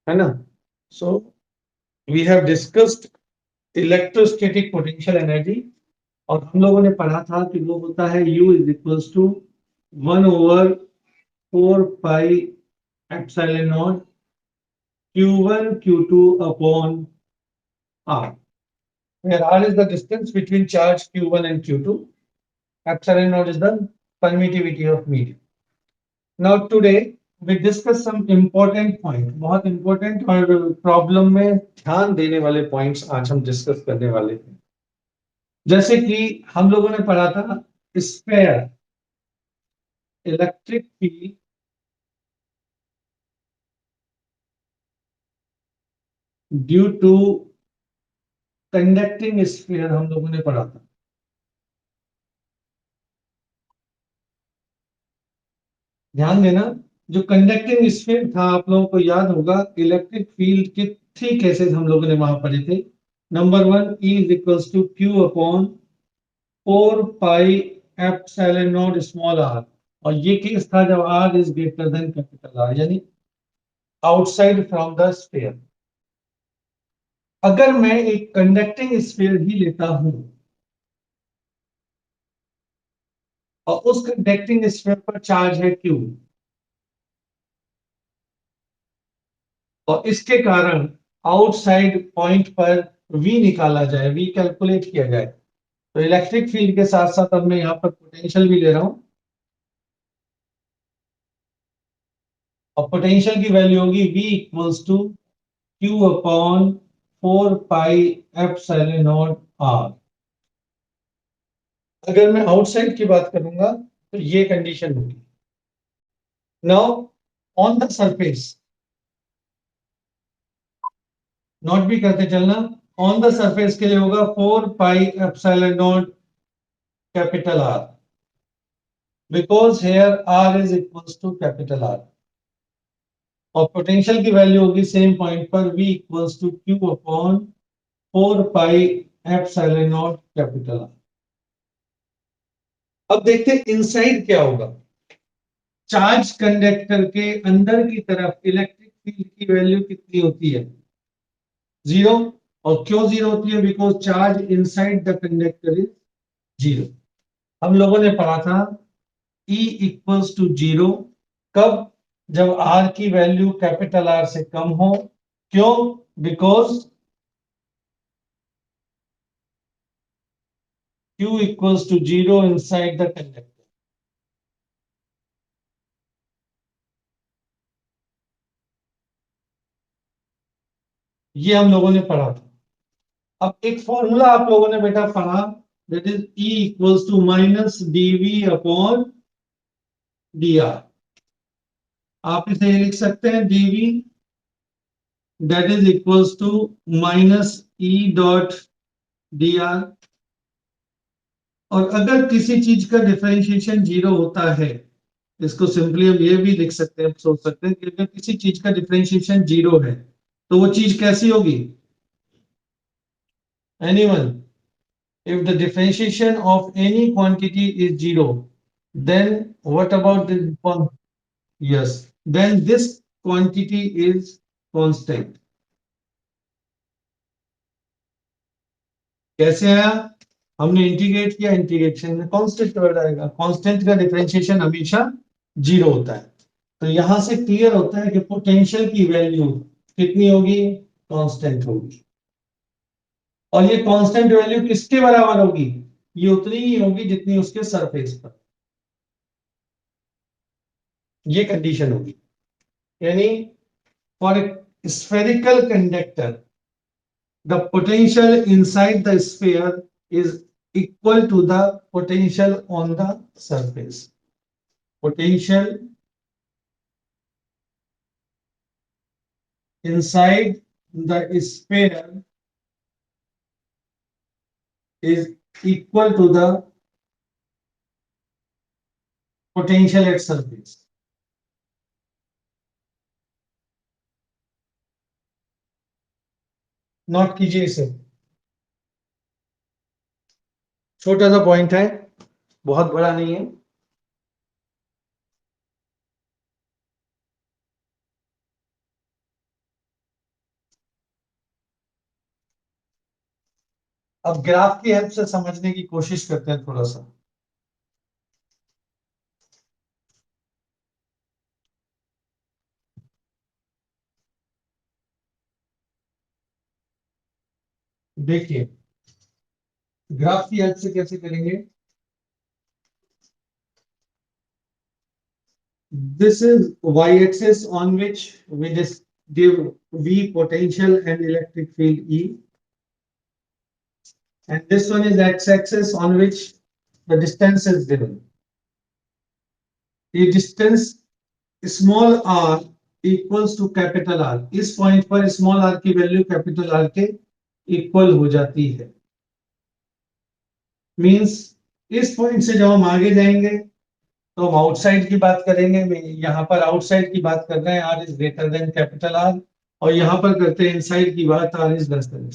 है ना? So we have discussed electrostatic potential energy, और हम लोगों ने पढ़ा था कि वो होता है U is equals to 1/4 pi epsilon naught Q1 Q2 upon R, where R is the distance between charge Q1 and Q2. Epsilon naught is the permittivity of medium. Now today we discuss some important point, बहुत important और problem में ध्यान देने वाले points आज हम discuss करने वाले हैं। जैसे कि हम लोगों ने पढ़ा था sphere electric field due to conducting sphere, हम लोगों ने पढ़ा था। ध्यान देना, जो कंडक्टिंग स्फीयर था आप लोगों को याद होगा इलेक्ट्रिक फील्ड के 3 केसेस हम लोगों ने वहां पढ़े थे। Number 1 E is equals to Q upon 4 pi epsilon naught small r, और ये केस था जब r is greater than capital R, यानी आउटसाइड फ्रॉम द स्फीयर। अगर मैं एक कंडक्टिंग स्फीयर ही लेता हूं और उस कंडक्टिंग स्फीयर पर चार्ज है Q, और इसके कारण आउटसाइड पॉइंट पर V निकाला जाए, V कैलकुलेट किया जाए, तो इलेक्ट्रिक फील्ड के साथ साथ अब मैं यहाँ पर पोटेंशियल भी ले रहा हूं, और पोटेंशियल की वैल्यू होगी V equals to Q upon 4 pi epsilon naught R। अगर मैं आउटसाइड की बात करूंगा तो ये कंडीशन होगी। Now on the surface, not भी करते चलना, ऑन द सरफेस के लिए होगा 4 pi epsilon naught capital R, because here R is equals to capital R, और पोटेंशियल की वैल्यू होगी सेम पॉइंट पर V equals to Q upon 4 pi epsilon naught capital R। अब देखते हैं इनसाइड क्या होगा। चार्ज कंडक्टर के अंदर की तरफ इलेक्ट्रिक फील्ड की वैल्यू कितनी होती है? 0। और क्यों 0 होती है? Because charge inside the conductor is 0। हम लोगों ने पढ़ा था E इक्वल्स टू 0 कब? जब R की वैल्यू कैपिटल R से कम हो। क्यों? Because Q equals to 0 inside the conductor. ये हम लोगों ने पढ़ा था। अब एक फॉर्मूला आप लोगों ने बेटा पढ़ा, that is E equals to minus dV upon dr। आप इसे लिख सकते हैं dV that is equals to minus E dot dr। और अगर किसी चीज का डिफरेंशिएशन 0 होता है, इसको सिंपली हम ये भी लिख सकते हैं, सोच सकते हैं कि अगर किसी चीज का डिफरेंशिएशन 0 है तो वो चीज कैसी होगी? Anyone? If the differentiation of any quantity is 0, then what about the yes, then this quantity is constant. कैसे आया? हमने इंटीग्रेट किया, इंटीग्रेशन में कांस्टेंट वर्ड आएगा। कांस्टेंट का डिफरेंशिएशन हमेशा 0 होता है। तो यहां से क्लियर होता है कि पोटेंशियल की वैल्यू कितनी होगी? कांस्टेंट होगी। और ये कांस्टेंट वैल्यू किसके बराबर होगी? ये उतनी ही होगी जितनी उसके सरफेस पर, ये कंडीशन होगी। यानी for a spherical conductor, the potential inside the sphere is equal to the potential on the surface. Potential inside the sphere is equal to the potential at surface. Note कीजिए इसे, छोटा सा point है, बहुत बड़ा नहीं है। अब ग्राफ की हेल्प से समझने की कोशिश करते हैं थोड़ा सा। देखिए ग्राफ की हेल्प से कैसे करेंगे। This is y-axis on which we just give V potential and electric field E, and this one is x-axis on which the distance is given. The distance small r equals to capital R. इस point पर small r की value capital R के equal हो जाती है। Means इस point से जब हम आगे जाएंगे तो हम आउटसाइड की बात करेंगे। यहाँ पर आउटसाइड की बात कर रहे हैं, R is greater than capital R, और यहाँ पर करते हैं इनसाइड की बात, R is less than.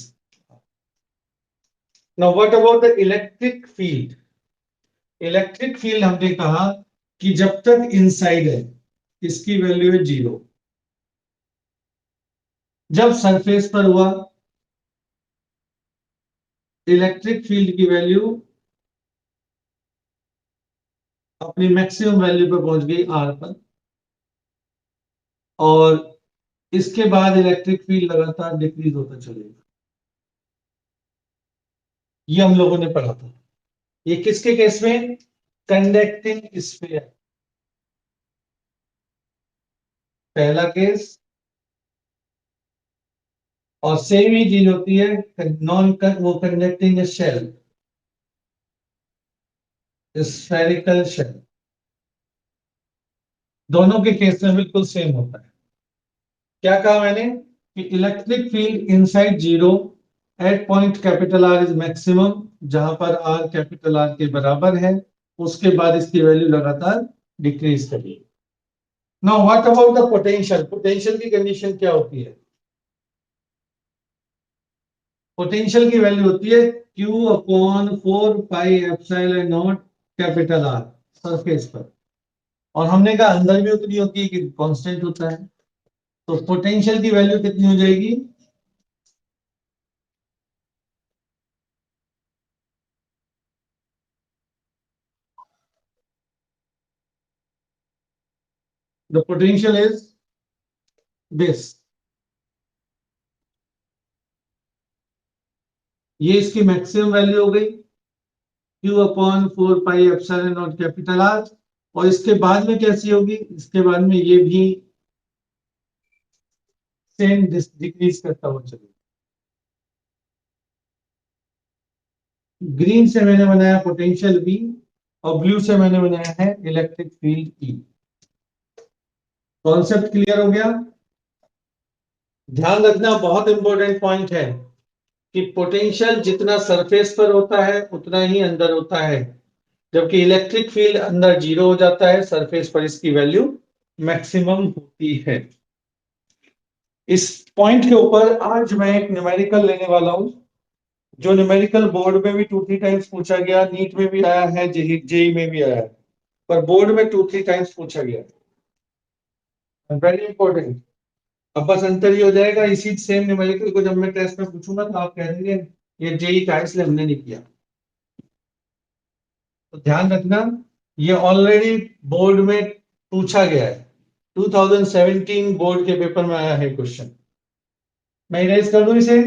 Now what about the electric field. Electric field हमने कहा कि जब तक इनसाइड है इसकी वैल्यू है 0, जब सरफेस पर हुआ इलेक्ट्रिक फील्ड की वैल्यू अपनी मैक्सिमम वैल्यू पर पहुंच गई आर पर, और इसके बाद इलेक्ट्रिक फील्ड लगातार डिक्रीज होता चलेगा। ये हम लोगों ने पढ़ा था। ये किसके केस में, कंडक्टिंग स्फीयर पहला केस, और सेम ही चीज होती है नॉन वो कंडक्टिंग शेल, स्फेरिकल शेल, दोनों के केस में बिल्कुल सेम होता है। क्या कहा मैंने कि electric field inside 0 at point capital R is maximum, जहां पर आर कैपिटल आर के बराबर है, उसके बाद इसकी वैल्यू लगातार डिक्रीज करेगी। Now what about the potential. Potential की कंडीशन क्या होती है। पोटेंशियल की वैल्यू होती है Q upon 4 pi epsilon naught capital R surface पर, और हमने कहा अंदर भी उतनी होती है कि कांस्टेंट होता है। तो पोटेंशियल की वैल्यू कितनी हो जाएगी, द पोटेंशियल इज दिस, ये इसकी मैक्सिमम वैल्यू हो गई Q upon 4 pi epsilon naught capital R, और इसके बाद में कैसी होगी, इसके बाद में ये भी सेम डिक्रीज करता हुआ चलेगा। ग्रीन से मैंने बनाया पोटेंशियल V, और ब्लू से मैंने बनाया है electric field E। Concept clear हो गया। ध्यान रखना बहुत इंपॉर्टेंट पॉइंट है कि पोटेंशियल जितना सरफेस पर होता है उतना ही अंदर होता है, जबकि इलेक्ट्रिक फील्ड अंदर 0 हो जाता है, सरफेस पर इसकी वैल्यू मैक्सिमम होती है। इस पॉइंट के ऊपर आज मैं एक न्यूमेरिकल लेने वाला हूं, जो न्यूमेरिकल बोर्ड में भी 2-3 टाइम्स पूछा गया, नीट में भी आया है, जेई में भी आया है, पर बोर्ड में 2-3 टाइम्स पूछा गया, वेरी इंपॉर्टेंट। अब बस अंतर ये हो जाएगा, इसी सेम न्यूमेरिकल को जब मैं टेस्ट में पूछूंगा तो आप कह देंगे ये जेई का है, इसलिए हमने नहीं किया। तो ध्यान रखना, ये ऑलरेडी बोर्ड में पूछा गया है, 2017 बोर्ड के पेपर में आया है क्वेश्चन। मैं इरेज कर दूं इसे,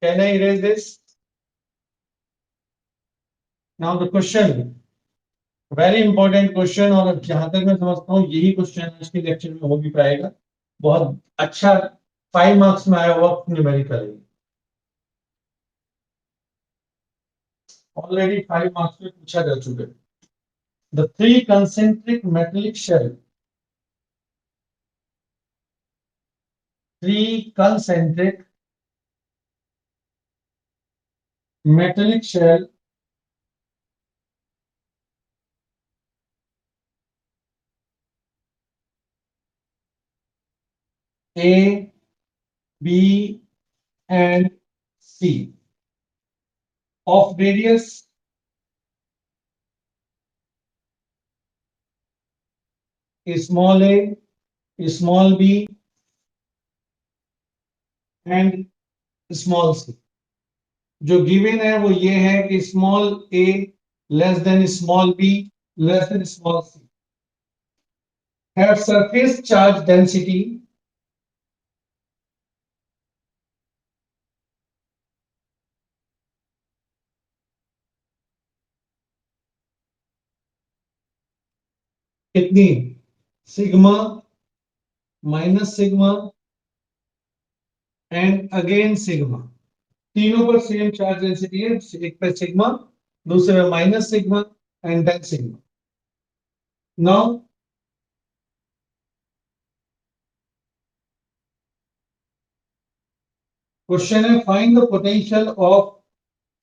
can I erase this. Now the question, very important question, और जहां तक मैं समझता हूँ यही क्वेश्चन आज के लेक्चर में हो भी पाएगा। बहुत अच्छा 5 मार्क्स में आया हुआ न्यूमेरिकल है, ऑलरेडी 5 मार्क्स में पूछा जा चुका है। The three concentric metallic shell, three concentric metallic shell A, B, and C of radius small a, small b, and small c. जो गिवन है वो ये है कि small a less than small b less than small c have surface charge density कितनी, sigma minus sigma and again sigma. तीनों पर same charge density है, एक पे सिग्मा, दूसरे में minus sigma and then sigma. Now question है find the potential of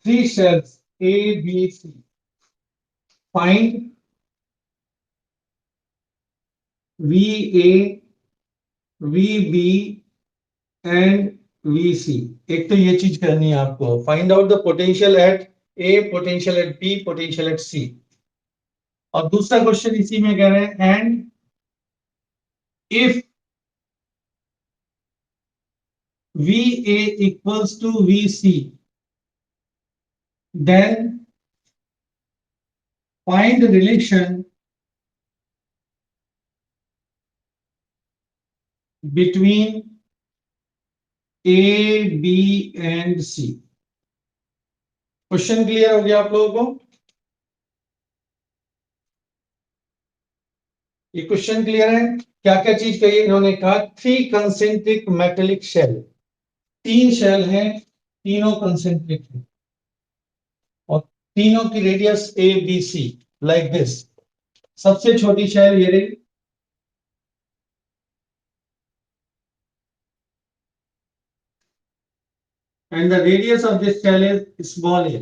three shells a B c. Find V A V B and V C. एक तो ये चीज करनी है आपको, find out the potential at a, potential at B, potential at c. और दूसरा क्वेश्चन इसी में कह रहे हैं and if V A equals to V C then find the relation between A, B and C। Question clear हो गया आप लोगों को? ये क्वेश्चन क्लियर है? क्या क्या चीज कही इन्होंने? कहा थ्री कंसेंट्रिक मेटेलिक शेल, तीन शेल हैं, तीनों कंसेंट्रिक हैं और तीनों की radius A B C like this. सबसे छोटी शेल ये रही, and the radius of this shell is small a.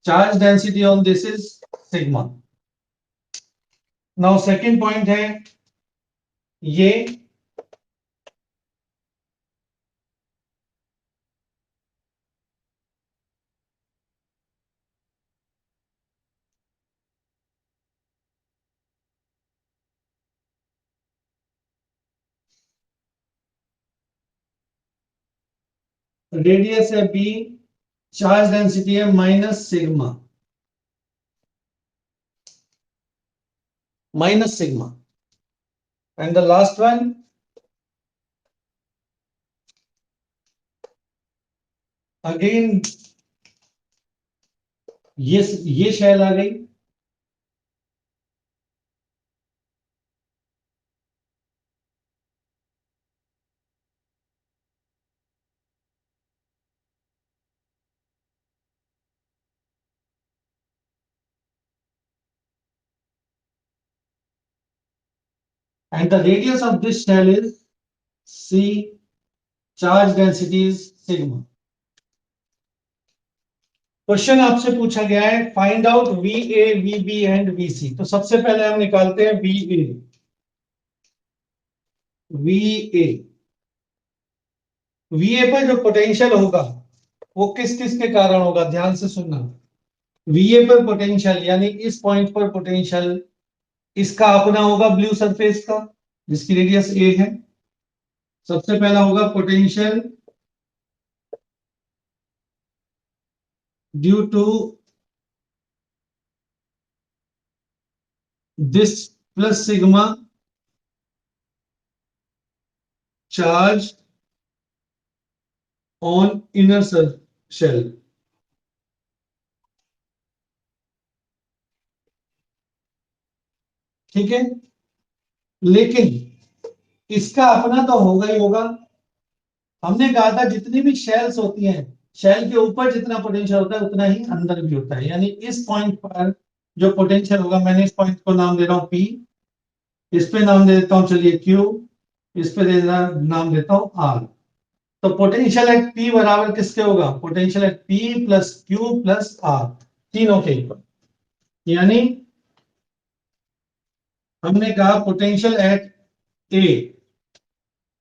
Charge density on this is sigma. Now second point है ये रेडियस है बी, चार्ज डेंसिटी है minus sigma, minus sigma and the last one again ये shell आ गई and the radius of this shell is C, charge density is sigma। Question आपसे पूछा गया है find out V A V B and V C. तो सबसे पहले हम निकालते हैं V A. V A, V A पर जो पोटेंशियल होगा वो किस किस के कारण होगा, ध्यान से सुनना। वी ए पर पोटेंशियल यानी इस पॉइंट पर पोटेंशियल इसका अपना होगा ब्लू सरफेस का जिसकी रेडियस ए है। सबसे पहला होगा potential due to this plus sigma charge on inner shell. ठीक है, लेकिन इसका अपना तो होगा ही होगा। हमने कहा था जितनी भी शेल्स होती हैं, शेल के ऊपर जितना पोटेंशियल होता है उतना ही अंदर भी होता है। यानी इस पॉइंट पर जो पोटेंशियल होगा, मैंने इस पॉइंट को नाम दे रहा हूं पी, इस पे नाम दे देता हूं चलिए क्यू, इस पे नाम देता हूं आर। तो पोटेंशियल एट पी बराबर किसके होगा, potential at P plus Q plus R, तीनों के ऊपर। यानी हमने कहा पोटेंशियल एट ए,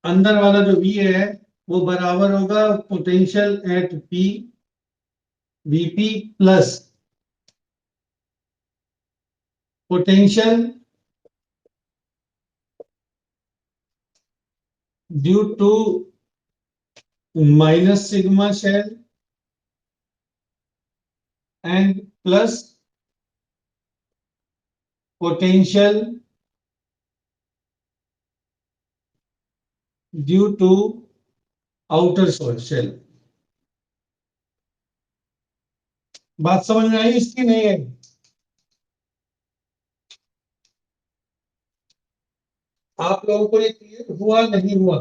अंदर वाला जो वी है वो बराबर होगा potential at P VP plus potential due to minus sigma shell and plus potential due to outer shell. बात समझ में आई इसकी? नहीं आई? आप लोगों को ये क्लियर हुआ नहीं हुआ?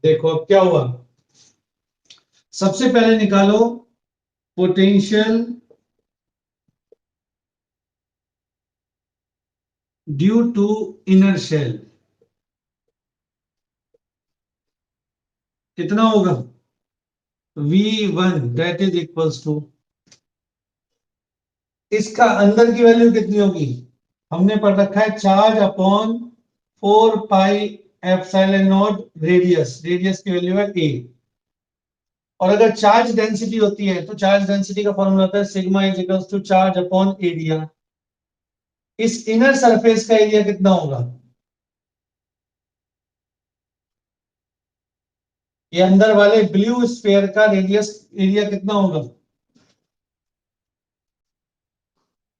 देखो अब क्या हुआ। सबसे पहले निकालो potential due to inner shell. कितना होगा? V1 that is equals to, इसका अंदर की वैल्यू कितनी होगी? हमने पढ़ रखा है charge upon 4 pi epsilon not radius, radius की वैल्यू है a। और अगर चार्ज डेंसिटी होती है तो चार्ज डेंसिटी का फॉर्मूला होता है sigma is equals to charge upon area. इस इनर सरफेस का एरिया कितना होगा? ये अंदर वाले ब्लू स्फीयर का रेडियस एरिया कितना होगा?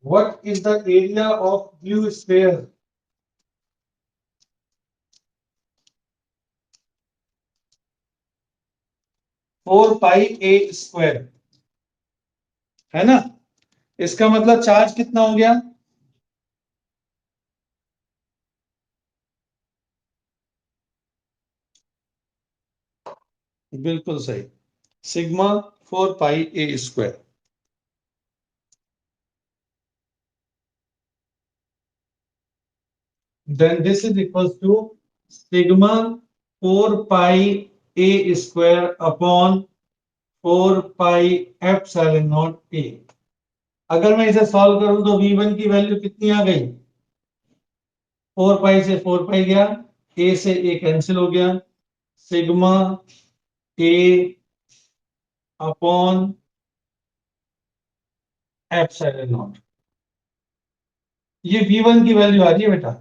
What is the area of blue sphere? 4 pi A square, है ना? इसका मतलब चार्ज कितना हो गया? बिल्कुल सही, sigma 4 pi A square. then this is equals to sigma 4 pi a square upon 4 pi epsilon naught a। अगर मैं इसे सॉल्व करूं तो v1 की वैल्यू कितनी आ गई? 4 पाई से 4 पाई गया, a से a कैंसिल हो गया, sigma a upon epsilon not. ये v1 की वैल्यू आ रही है बेटा।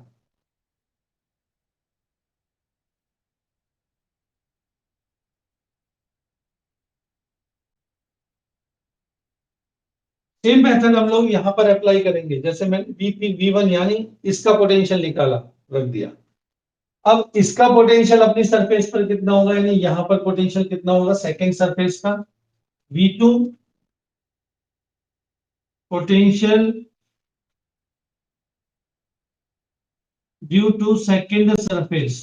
सेम मेथड हम लोग यहां पर अप्लाई करेंगे। जैसे मैंने v1 यानी इसका पोटेंशियल निकाला, रख दिया। अब इसका पोटेंशियल अपनी सरफेस पर कितना होगा, यानी यहां पर पोटेंशियल कितना होगा सेकंड सरफेस का? v2 potential due to second surface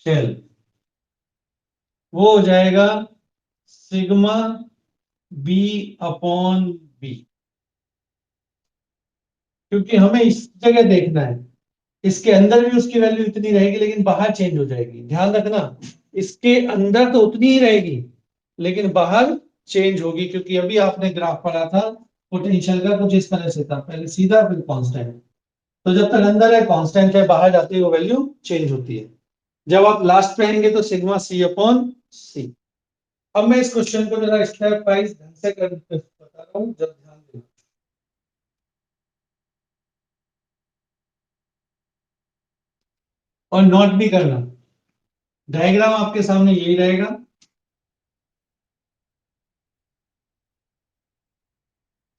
shell, वो हो जाएगा सिग्मा बी अपॉन बी। क्योंकि हमें इस जगह देखना है, इसके अंदर भी उसकी वैल्यू इतनी रहेगी लेकिन बाहर चेंज हो जाएगी। ध्यान रखना, इसके अंदर तो उतनी ही रहेगी लेकिन बाहर चेंज होगी, क्योंकि अभी आपने ग्राफ पढ़ा था पोटेंशियल का कुछ इस तरह से था, पहले सीधा फिर कांस्टेंट। तो जब तक अंदर है कांस्टेंट है, बाहर जाते ही वो वैल्यू चेंज होती है। जब आप लास्ट पे आएंगे तो सिग्मा सी अपॉन सी। अब मैं इस क्वेश्चन को जरा स्टेप वाइज ढंग से कर बता रहा हूँ, जब ध्यान देना। और नोट भी करना, डायग्राम आपके सामने यही रहेगा।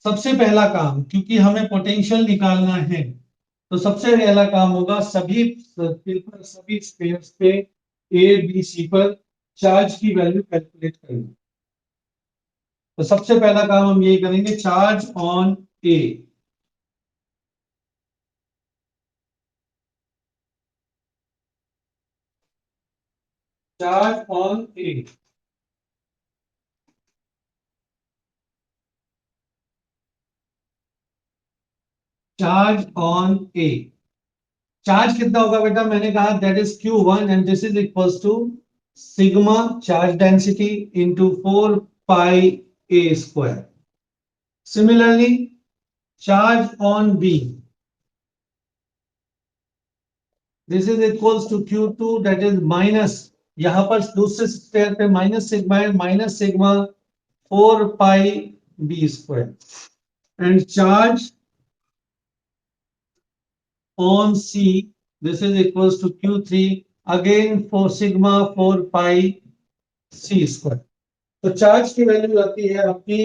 सबसे पहला काम, क्योंकि हमें पोटेंशियल निकालना है, तो सबसे पहला काम होगा सभी सर्किल पर, सभी स्पेयर्स पे ए बी सी पर चार्ज की वैल्यू कैलकुलेट करना। तो सबसे पहला काम हम यही करेंगे, charge on A. Charge on A, charge on A. Charge कितना होगा बेटा? मैंने कहा that is Q1 and this is equals to sigma charge density into 4 pi A square. Similarly charge on B, this is equals to Q2 that is minus, यहां पर दूसरे स्टेयर पे माइनस सिग्मा है, minus sigma 4 pi B square. And charge on C, this is equals to Q3 again four sigma 4 pi c²। तो charge की value आती है आपकी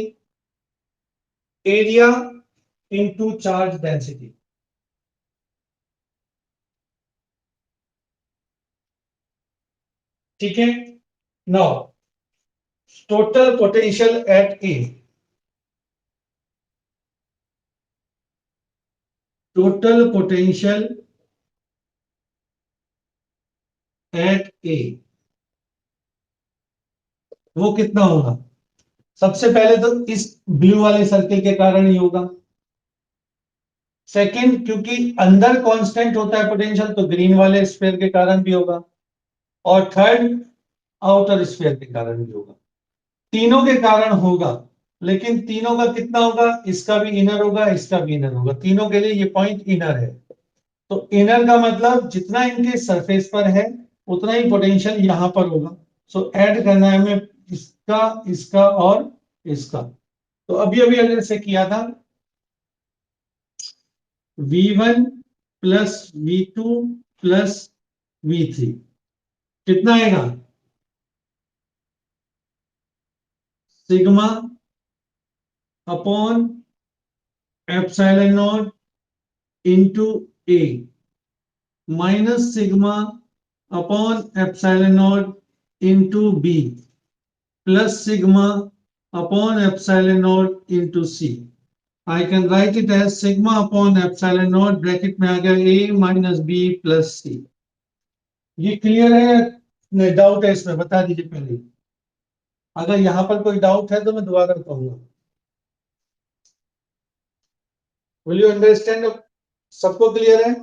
एरिया इंटू चार्ज डेंसिटी। ठीक है। Now total potential at a, total potential at a वो कितना होगा? सबसे पहले तो इस ब्लू वाले सर्किल के कारण ही होगा। सेकंड, क्योंकि अंदर कांस्टेंट होता है पोटेंशियल, तो ग्रीन वाले स्फीयर के कारण भी होगा। और थर्ड, आउटर स्फीयर के कारण भी होगा। तीनों के कारण होगा, लेकिन तीनों का कितना होगा? इसका भी इनर होगा, इसका भी इनर होगा, तीनों के लिए ये पॉइंट इनर है। तो इनर का मतलब जितना इनके सरफेस पर है उतना ही पोटेंशियल यहां पर होगा। सो ऐड करना है हमें इसका, इसका और इसका। तो अभी अभी अगर से किया था, V1 plus V2 plus V3 कितना आएगा? Sigma upon epsilon naught into A minus sigma upon epsilon naught into B plus sigma upon epsilon naught into C. I can write it as sigma upon epsilon naught, bracket में आ गया A minus B plus सी। ये clear है? Doubt है इसमें बता दीजिए पहले। अगर यहां पर कोई डाउट है तो मैं दोबारा कहूंगा। Will you understand? सबको क्लियर है?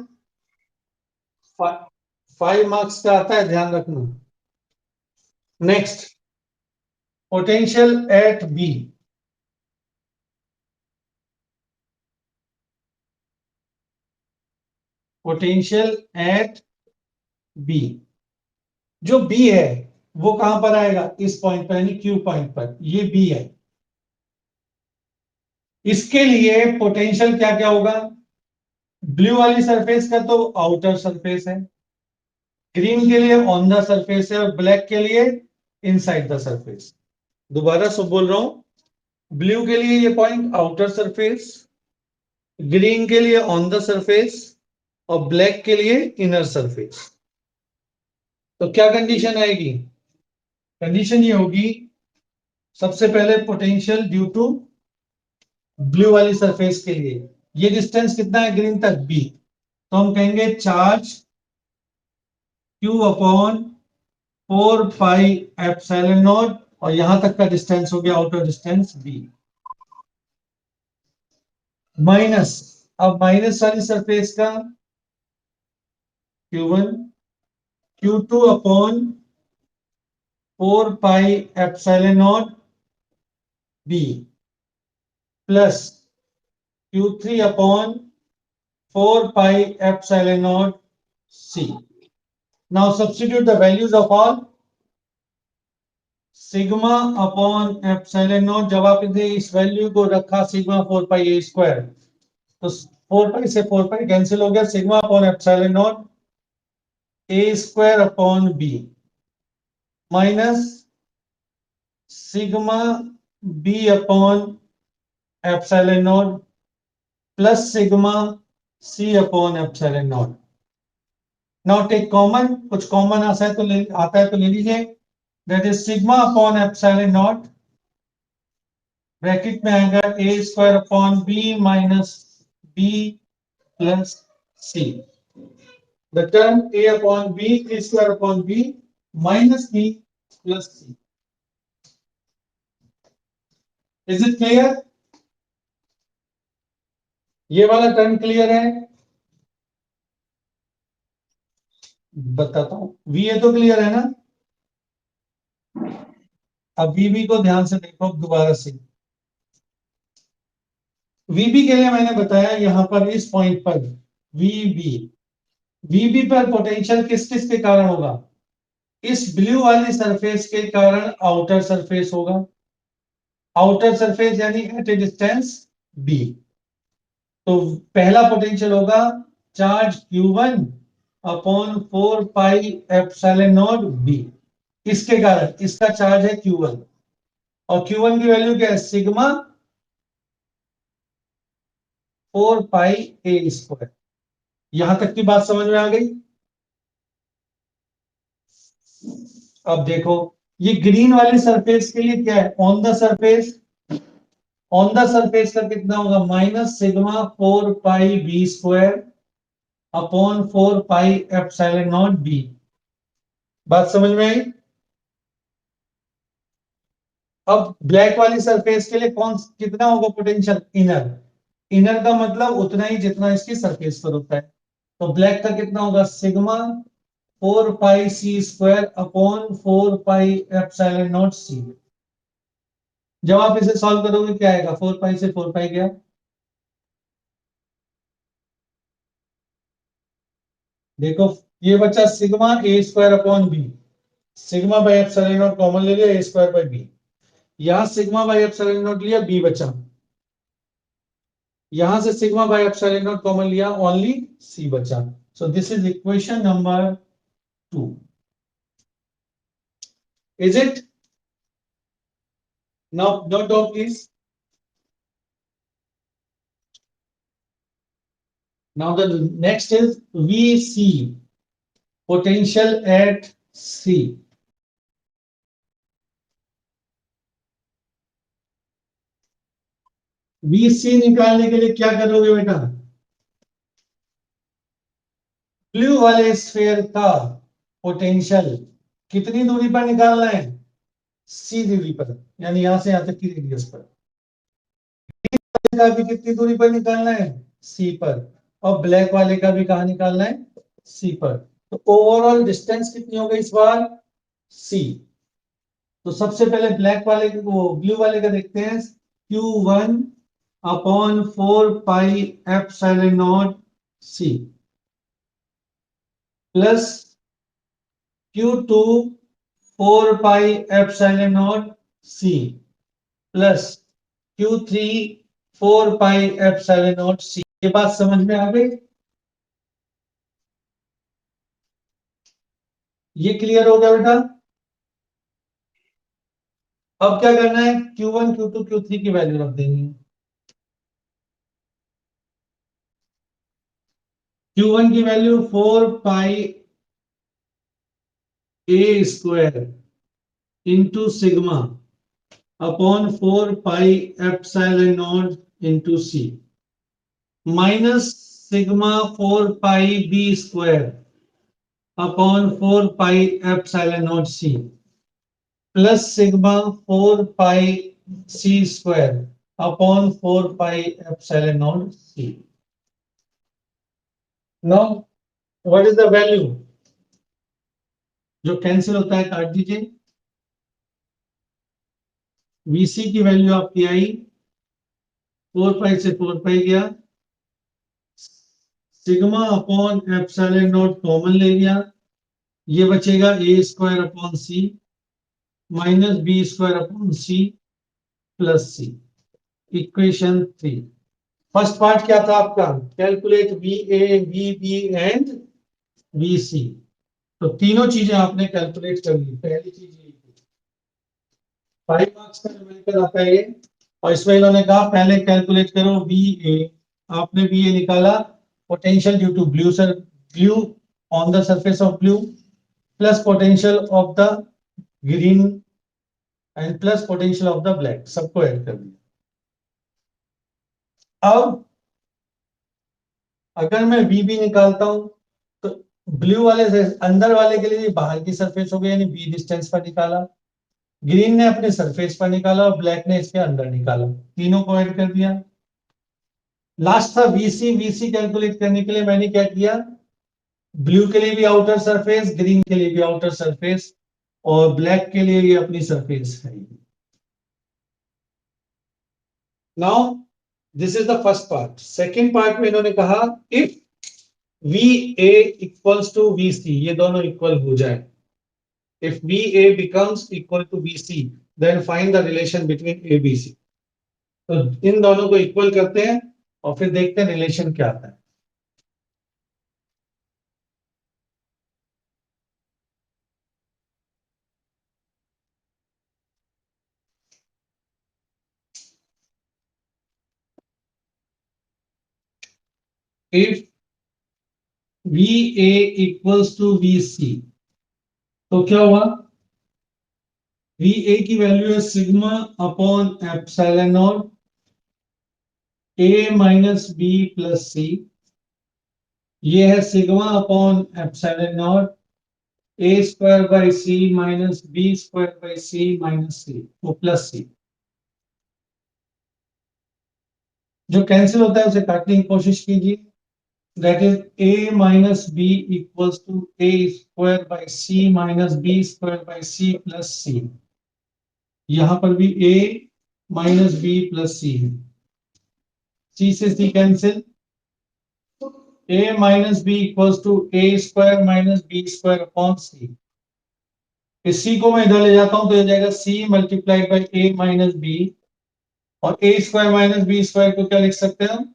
5 मार्क्स का आता है, ध्यान रखना। Next, potential at B. Potential at B, जो बी है वो कहां पर आएगा? इस पॉइंट पर, यानी क्यू पॉइंट पर, ये बी है। इसके लिए पोटेंशियल क्या क्या होगा? ब्लू वाली सरफेस का तो आउटर सरफेस है, ग्रीन के लिए ऑन द सरफेस है, और ब्लैक के लिए इनसाइड द सरफेस। दोबारा सब बोल रहा हूं, ब्लू के लिए ये पॉइंट आउटर सरफेस, ग्रीन के लिए ऑन द सरफेस, और ब्लैक के लिए इनर सरफेस। तो क्या कंडीशन आएगी? कंडीशन ये होगी, सबसे पहले पोटेंशियल ड्यू टू ब्लू वाली सरफेस के लिए, ये डिस्टेंस कितना है ग्रीन तक? बी। तो हम कहेंगे charge Q upon 4 pi epsilon naught, और यहां तक का डिस्टेंस हो गया आउटर डिस्टेंस बी, माइनस, अब माइनस वाली सरफेस का Q1 Q2 upon 4 pi epsilon naught B plus Q3 upon 4 pi epsilon naught C. Now substitute the values of all. Sigma upon epsilon naught, जब आपने इस value को रखा sigma 4 पाई a², तो 4 पाई से 4 पाई कैंसिल हो गया, sigma upon epsilon naught a² upon B minus sigma B upon epsilon naught plus sigma C upon epsilon naught. Now take common, कुछ कॉमन आता है तो ले लीजिए। That is sigma upon epsilon naught, bracket में आएगा a² upon B minus B plus C. The term a upon B, a² upon B minus B plus C. Is it clear? ये वाला टर्म क्लियर है? बताता हूं, V A तो clear है ना? अब वीबी को ध्यान से देखो दोबारा से। वीबी के लिए मैंने बताया यहां पर इस पॉइंट पर वीबी, वीबी पर पोटेंशियल किस किस के कारण होगा? इस ब्लू वाली सरफेस के कारण आउटर सरफेस होगा, आउटर सरफेस यानी एट ए डिस्टेंस बी। तो पहला पोटेंशियल होगा charge Q1 upon 4 pi epsilon naught B. इसके कारण इसका चार्ज है Q1 और Q1 की वैल्यू क्या है, सिग्मा 4 पाई ए स्क्वायर। यहां तक की बात समझ में आ गई। अब देखो ये ग्रीन वाली सरफेस के लिए क्या है, on the surface, on the surface का कितना होगा, minus sigma 4 pi B square upon 4 pi epsilon naught B. बात समझ में आई। अब ब्लैक वाली सरफेस के लिए कौन कितना होगा पोटेंशियल, इनर। इनर का मतलब उतना ही जितना इसकी सरफेस पर होता है। तो ब्लैक का कितना होगा, सिग्मा 4 पाई सी square upon 4 pi epsilon naught c. जब आप इसे सॉल्व करोगे क्या आएगा, 4 पाई से 4 पाई गया। देखो ये बच्चा sigma A square upon B, sigma by epsilon naught common ले लिया, ए स्क्वायर बाई बी। यहां सिग्मा बाई एप्सिलॉन नॉट लिया, बी बचा। यहां से sigma by epsilon naught common लिया, ओनली सी बचा। So this is equation number 2। Is it? Now note down please. Now the next is VC, potential at C। VC निकालने के लिए क्या करोगे बेटा, ब्लू वाले स्फीयर का पोटेंशियल कितनी दूरी पर निकालना है, C दूरी पर, यानी यहां से यहां तक की रेडियस पर। का भी कितनी दूरी पर निकालना है, C पर। और ब्लैक वाले का भी कहां निकालना है, C पर। तो ओवरऑल डिस्टेंस कितनी हो गई इस बार, C। तो सबसे पहले ब्लैक वाले को, ब्लू वाले का देखते हैं, Q1 upon 4 pi epsilon not C plus Q2 4 pi epsilon not C plus Q3 4 pi epsilon not C। ये बात समझ में आ गई। ये क्लियर हो गया बेटा। अब क्या करना है, Q1 Q2 Q3 की वैल्यू रख देनी है। Q1 की value 4 pi A square into sigma upon 4 pi epsilon naught into C minus sigma 4 pi B square upon 4 pi epsilon naught C plus sigma 4 pi C square upon 4 pi epsilon naught C. Now what is the value, जो cancel होता है काट दीजिए। VC की value आपकी आई 4 पाई से 4 pi गया, sigma upon epsilon naught common ले लिया, ये बचेगा a square upon c minus B square upon c plus c. Equation 3। First part क्या था आपका, calculate VA VB and VC। तो तीनों चीजें आपने कैलकुलेट कर ली। पहली चीज ये 5 मार्क्स का न्यूमेरिकल आता है ये, और इसमें इन्होंने कहा पहले कैलकुलेट करो VA। आपने VA निकाला, potential due to blue sir, blue on the surface of blue plus potential of the green and plus potential of the black, सबको ऐड कर दिया। अब अगर मैं VB निकालता हूं तो ब्लू वाले से अंदर वाले के लिए बाहर की सरफेस हो गई, यानी B डिस्टेंस पर निकाला, ग्रीन ने अपने सरफेस पर निकाला और ब्लैक ने इसके अंदर निकाला, तीनों को ऐड कर दिया। लास्ट था VC। VC कैलकुलेट करने के लिए मैंने क्या किया, ब्लू के लिए भी आउटर सरफेस, ग्रीन के लिए भी आउटर सरफेस, और ब्लैक के लिए ये अपनी सरफेस है। Now this is the first part. Second part में इन्होंने कहा if VA equals to VC, ये दोनों इक्वल हो जाए, if VA becomes equal to VC then find the relation between ABC। तो इन दोनों को इक्वल करते हैं और फिर देखते हैं रिलेशन क्या आता है। if VA equals to VC, तो क्या हुआ? VA की वैल्यू है sigma upon epsilon naught A minus B plus सी, ये है sigma upon epsilon naught a square by c minus B square by c minus c, वो प्लस सी। जो cancel होता है उसे काटने की कोशिश कीजिए। That is a minus b equals to a square by c minus B square by c plus c. यहां पर भी a minus B plus c है, c से c cancel, a minus b equals to a square minus B square upon c. इस c को मैं इधर ले जाता हूं तो हो जाएगा c multiplied by a minus B, और a square minus B square को क्या लिख सकते हैं हम?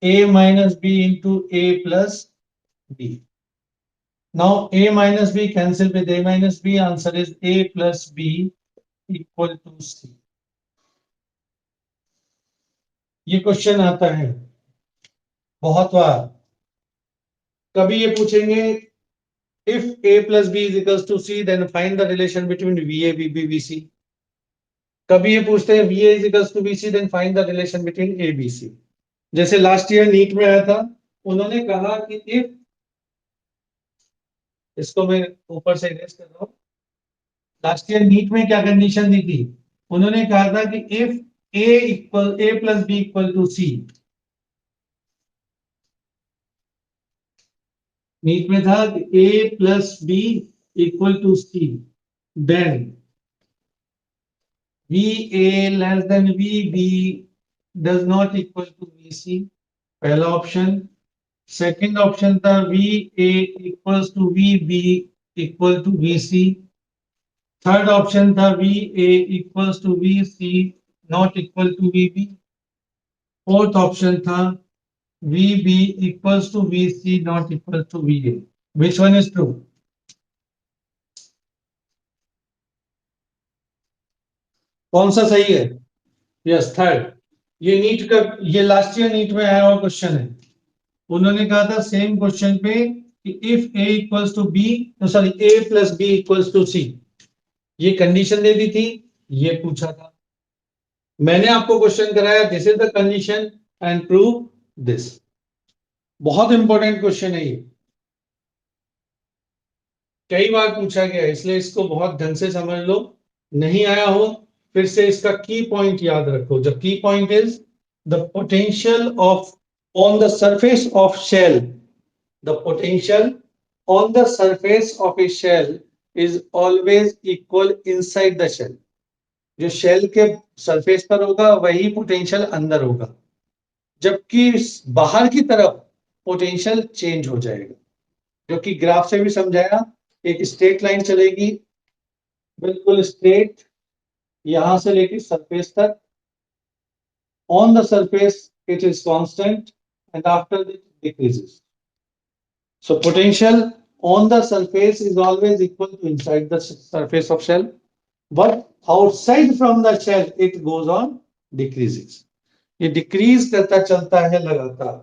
a minus b into a plus b. Now a minus b cancel with a minus b. Answer is a plus b equal to c. ये question आता है बहुत बार। कभी ये पूछेंगे if a plus b is equals to c then find the relation between va bb vc। कभी ये पूछते हैं va is equals to bc then find the relation between a bc। जैसे लास्ट ईयर नीट में आया था, उन्होंने कहा कि if, इसको मैं ऊपर से इरेज कर रहा हूं, लास्ट ईयर नीट में क्या कंडीशन दी थी? उन्होंने कहा था कि if a plus B equal to C, NEET में था कि a plus B equal to C, then va less than vb does not equal to vc। पहला ऑप्शन। सेकंड ऑप्शन था va equals to vb equal to vc। Third option था va equals to vc not equal to vb। Fourth option था VB equals to VC not equal to VA. Which one is true? कौन सा सही है? Yes, third. ये NEET का, ये last year NEET में आया हुआ क्वेश्चन है। उन्होंने कहा था सेम क्वेश्चन पे कि if A equals to b, sorry A plus b equals to c, ये कंडीशन दे दी थी, ये पूछा था। मैंने आपको क्वेश्चन कराया this is the condition and prove this. बहुत इंपॉर्टेंट क्वेश्चन है ये, कई बार पूछा गया है, इसलिए इसको बहुत ढंग से समझ लो। नहीं आया हो, फिर से इसका की पॉइंट याद रखो। The key point is the potential of on the surface of shell, the potential on the surface of a shell is always equal inside the shell. जो शेल के सरफेस पर होगा वही पोटेंशियल अंदर होगा, जबकि बाहर की तरफ पोटेंशियल चेंज हो जाएगा, जो कि ग्राफ से भी समझाया। एक स्ट्रेट लाइन चलेगी, बिल्कुल स्ट्रेट, यहां से लेके सरफेस तक। On the surface it is constant and after it decreases. So potential on the surface is always equal to inside the surface of shell, but outside from the shell it goes on decreases. ये decrease करता चलता है लगातार।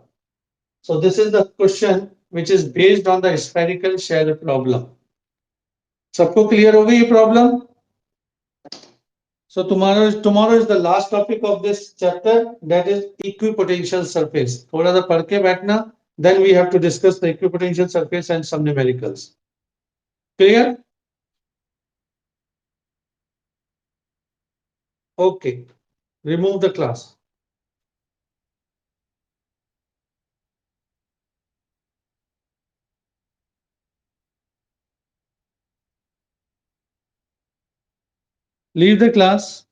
So this is the question which is based on the spherical shell problem. सबको clear हो गई ये problem? So tomorrow is the last topic of this chapter, that is equipotential surface. थोड़ा सा पढ़ के बैठना, then we have to discuss the equipotential surface and some numericals. Clear? Okay. Remove the class. Leave the class.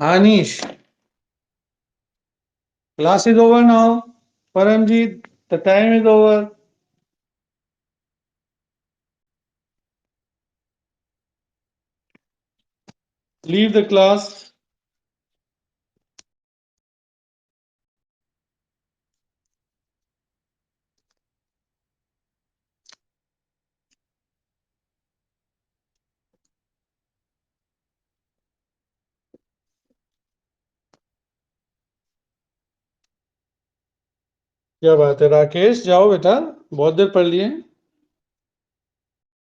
Anish, class is over now. Paramjit, the time is over. Leave the class. क्या बात है राकेश, जाओ बेटा, बहुत देर पढ़ लिए।